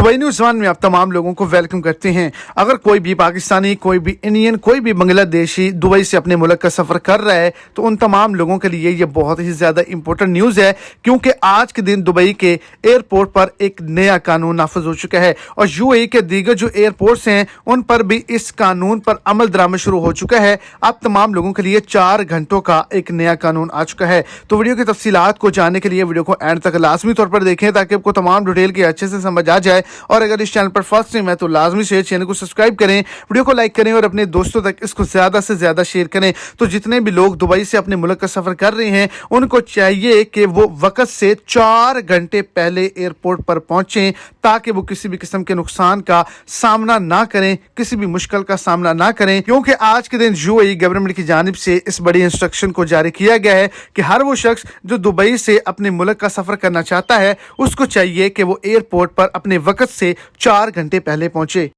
Dubai news one में आप तमाम लोगों को वेलकम करते हैं। अगर कोई भी पाकिस्तानी, कोई भी इंडियन, कोई भी बांग्लादेशी दुबई से अपने मुल्क का सफ़र कर रहा है तो उन तमाम लोगों के लिए ये बहुत ही ज़्यादा इंपॉर्टेंट न्यूज़ है, क्योंकि आज के दिन दुबई के एयरपोर्ट पर एक नया कानून नाफिज हो चुका है और यूएई के दीगर जो एयरपोर्ट्स हैं उन पर भी इस कानून पर अमल दरामद शुरू हो चुका है। आप तमाम लोगों के लिए 4 घंटों का एक नया कानून आ चुका है। तो वीडियो की तफसीलात को जानने के लिए वीडियो को एंड तक लाजमी तौर पर देखें ताकि आपको तमाम डिटेल की अच्छे से समझ आ जाए। और अगर इस चैनल पर फर्स्ट टाइम है तो लाजमी से चैनल को सब्सक्राइब करें, वीडियो को लाइक करें और अपने दोस्तों तक इसको ज़्यादा से ज़्यादा शेयर करें। तो जितने भी लोग दुबई से अपने मुल्क का सफ़र कर रहे हैं उनको चाहिए कि वो वक्त से 4 घंटे पहले एयरपोर्ट पर पहुंचें ताकि वो किसी भी किस्म के नुकसान का सामना ना करें, किसी भी मुश्किल का सामना ना करें, क्योंकि आज के दिन यूएई गवर्नमेंट की जानिब से इस बड़ी इंस्ट्रक्शन को जारी किया गया है कि हर वो शख्स जो दुबई से अपने मुल्क का सफ़र करना चाहता है उसको चाहिए कि वो एयरपोर्ट पर अपने वक्त से 4 घंटे पहले पहुंचे।